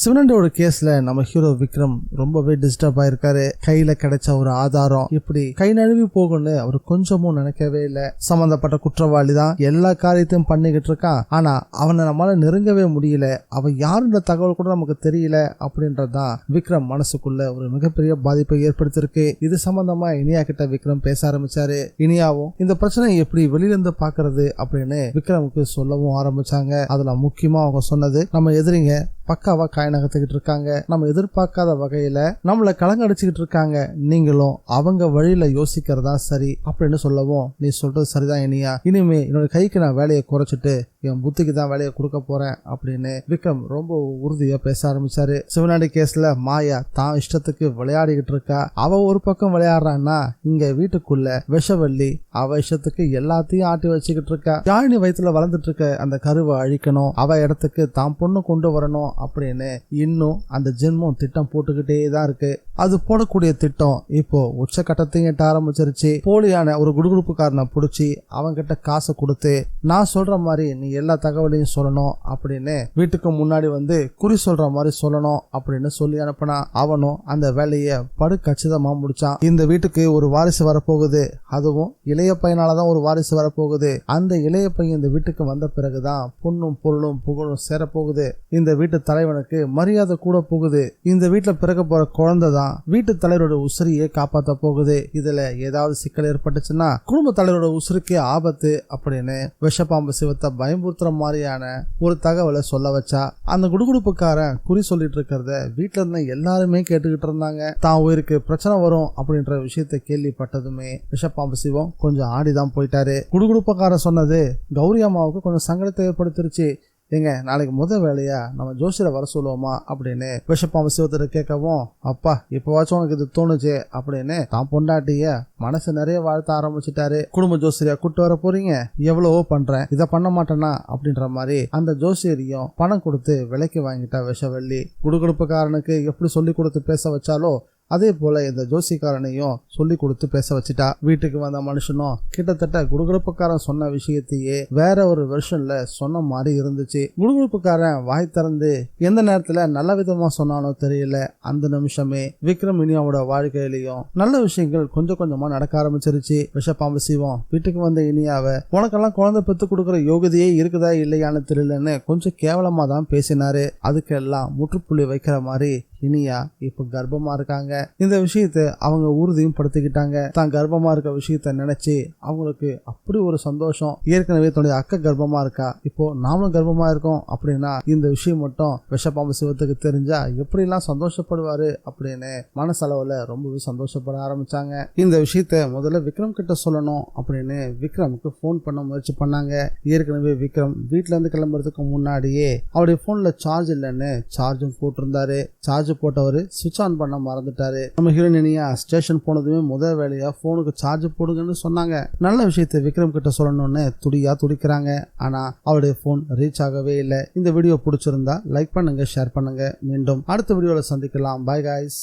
சிவனண்டியோட கேஸ்ல நம்ம ஹீரோ விக்ரம் ரொம்பவே டிஸ்டர்ப் ஆயிருக்காரு. கையில கிடைச்ச ஒரு ஆதாரம் இப்படி கை நழுவி போகும்னு அவர் கொஞ்சமும் நினைக்கவே இல்லை. சம்பந்தப்பட்ட குற்றவாளி தான் எல்லா காரியத்தையும் பண்ணிக்கிட்டு இருக்கான். ஆனா அவனை நம்மளால நெருங்கவே முடியல. அவன் யாருன்ற தகவல் கூட நமக்கு தெரியல அப்படின்றதுதான் விக்ரம் மனசுக்குள்ள ஒரு மிகப்பெரிய பாதிப்பை ஏற்படுத்திருக்கு. இது சம்பந்தமா இனியா கிட்ட விக்ரம் பேச ஆரம்பிச்சாரு. இனியாவும் இந்த பிரச்சனை எப்படி வெளியில இருந்து பாக்குறது அப்படின்னு விக்ரமுக்கு சொல்லவும் ஆரம்பிச்சாங்க. அதுல முக்கியமா அவங்க சொன்னது, நம்ம எதிரிங்க பக்காவா காயநகத்துக்கிட்டு இருக்காங்க, நம்ம எதிர்பார்க்காத வகையில நம்மள கலங்கடிச்சுக்கிட்டு இருக்காங்க, நீங்களும் அவங்க வழியில யோசிக்கிறதா சரி அப்படின்னு சொல்லவும், நீ சொல்றது சரிதான் இனியா, இனிமே என்னோட கைக்கு நான் வேலையை குறைச்சிட்டு என் புத்திக்கு தான் வேலையை கொடுக்க போறேன் அப்படின்னு விக்ரம் ரொம்ப உறுதியா பேச ஆரம்பிச்சாரு. சிவனாண்டி கேஸ்ல மாயா தான் இஷ்டத்துக்கு விளையாடிக்கிட்டு இருக்கா. அவ ஒரு பக்கம் விளையாடுறான்னா இங்க வீட்டுக்குள்ள விஷவள்ளி அவ இஷ்டத்துக்கு எல்லாத்தையும் ஆட்டி வச்சுக்கிட்டு இருக்கா. யாழினி வயிற்றுல வளர்ந்துட்டு இருக்க அந்த கருவை அழிக்கணும், அவ இடத்துக்கு தான் பொண்ணு கொண்டு வரணும் அப்படின்னு இன்னும் அந்த ஜென்மம் திட்டம் போட்டுக்கிட்டே தான் இருக்கு. அது போடக்கூடிய திட்டம் இப்போ உச்சக்கட்டத்தையும் எட்ட ஆரம்பிச்சிருச்சு. போலியான ஒரு குடுகுடுப்புக்காரனை பிடிச்சி அவன்கிட்ட காசை கொடுத்து நான் சொல்ற மாதிரி நீ எல்லா தகவலையும் சொல்லணும் அப்படின்னு வீட்டுக்கு முன்னாடி வந்து குறி சொல்ற மாதிரி சொல்லணும் அப்படின்னு சொல்லி அனுப்பினா அவனும் அந்த வேலையை படு கச்சிதமா முடிச்சான். இந்த வீட்டுக்கு ஒரு வாரிசு வரப்போகுது, அதுவும் இளைய பையனாலதான் ஒரு வாரிசு வரப்போகுது. அந்த இளைய பையன் இந்த வீட்டுக்கு வந்த பிறகுதான் பொண்ணும் பொருளும் புகழும் சேரப்போகுது. இந்த வீட்டு தலைவனுக்கு மரியாதை கூட போகுது. இந்த வீட்டுல பிறக்க போற குழந்தை தான் வீட்டு தலைவரோட உசிரியை காப்பாற்ற போகுது. இதுல ஏதாவது சிக்கல் ஏற்பட்டுச்சுன்னா குடும்ப தலைவரோட உசிரிக்கே ஆபத்து அப்படின்னு விஷப்பாம்பு சிவத்தை பயமுறுத்துற மாதிரியான ஒரு தகவலை சொல்ல வச்சா. அந்த குடுகுடுப்புக்காரன் குறி சொல்லிட்டு இருக்கிறத வீட்டுல இருந்த எல்லாருமே கேட்டுக்கிட்டு இருந்தாங்க. தான் உயிருக்கு பிரச்சனை வரும் அப்படின்ற விஷயத்தை கேள்விப்பட்டதுமே விஷப்பாம்பு சிவம் கொஞ்சம் ஆடிதான் போயிட்டாரு. குடுகுடுப்புக்காரன் சொன்னது கௌரி அம்மாவுக்கு கொஞ்சம் சங்கடத்தை ஏற்படுத்திருச்சு. எங்க நாளைக்கு முதல் வேலையா நம்ம ஜோசியரை வர சொல்லுவோமா அப்படின்னு விஷப்பாம்பு சிவத்தை கேட்கவும், அப்பா இப்பவாச்சும் உனக்கு இது தோணுச்சு அப்படின்னு தான் பொண்டாட்டிய மனசு நிறைய வாழ்த்த ஆரம்பிச்சுட்டாரு. குடும்ப ஜோசியரியா கூட்டு வர போறீங்க, எவ்வளவோ பண்றேன், இதை பண்ண மாட்டேனா அப்படின்ற மாதிரி அந்த ஜோசியரையும் பணம் கொடுத்து விலைக்கு வாங்கிட்டா விஷவள்ளி. குடுகுடுப்புக்காரனுக்கு எப்படி சொல்லி கொடுத்து பேச வச்சாலோ அதே போல இந்த ஜோசிக்காரனையும் சொல்லி கொடுத்து பேச வச்சுட்டா. வீட்டுக்கு வந்த மனுஷனும் கிட்டத்தட்ட குடுகுடுப்புக்காரன் சொன்ன விஷயத்தையே வேற ஒரு வெர்ஷன்ல சொன்ன மாதிரி இருந்துச்சு. குடுகுடுப்புக்காரன் வாய் திறந்து எந்த நேரத்துல நல்ல விதமா சொன்னானோ தெரியல. அந்த நிமிஷமே விக்ரம் இனியாவோட வாழ்க்கையிலையும் நல்ல விஷயங்கள் கொஞ்சம் கொஞ்சமா நடக்க ஆரம்பிச்சிருச்சு. விஷப்பாம்பு சிவம் வீட்டுக்கு வந்த இனியாவை உனக்கெல்லாம் குழந்தை பெத்து கொடுக்கற யோகிதையே இருக்குதா இல்லையான்னு தெரியலன்னு கொஞ்சம் கேவலமா தான் பேசினாரு. அதுக்கெல்லாம் முற்றுப்புள்ளி வைக்கிற மாதிரி இனியா இப்ப கர்ப்பமா இருக்காங்க. இந்த விஷயத்த அவங்க உறுதியும் படுத்திக்கிட்டாங்க. தான் கர்ப்பமா இருக்க விஷயத்த நினைச்சு அவங்களுக்கு அப்படி ஒரு சந்தோஷம். ஏற்கனவே தன்னுடைய அக்கா கர்ப்பமா இருக்கா, இப்போ நாமளும் கர்ப்பமா இருக்கோம் அப்படின்னா இந்த விஷயம் மட்டும் விஷப்பாம்பு சிவத்துக்கு தெரிஞ்சா எப்படி எல்லாம் சந்தோஷப்படுவாரு அப்படின்னு மனசளவுல ரொம்பவே சந்தோஷப்பட ஆரம்பிச்சாங்க. இந்த விஷயத்த முதல்ல விக்ரம் கிட்ட சொல்லணும் அப்படின்னு விக்ரமுக்கு போன் பண்ண முயற்சி பண்ணாங்க. ஏற்கனவே விக்ரம் வீட்டுல இருந்து கிளம்புறதுக்கு முன்னாடியே அவருடைய போன்ல சார்ஜ் இல்லைன்னு சார்ஜும் போட்டிருந்தாரு. சார்ஜ் போட்டவரு சுவிட்ச் ஆன் பண்ண மறந்துட்டாரு. நம்ம ஹீரோயினியா ஸ்டேஷன் போனதுமே முதல் வேலையா போனுக்கு சார்ஜ் போடுங்கன்னு சொன்னாங்க. நல்ல விஷயத்தை விக்ரம் கிட்ட சொல்லணும்னு துடியா துடிக்கிறாங்க. ஆனா அவருடைய போன் ரீச் ஆகவே இல்லை. இந்த வீடியோ பிடிச்சிருந்தா லைக் பண்ணுங்க, ஷேர் பண்ணுங்க. மீண்டும் அடுத்த வீடியோல சந்திக்கலாம். By guys.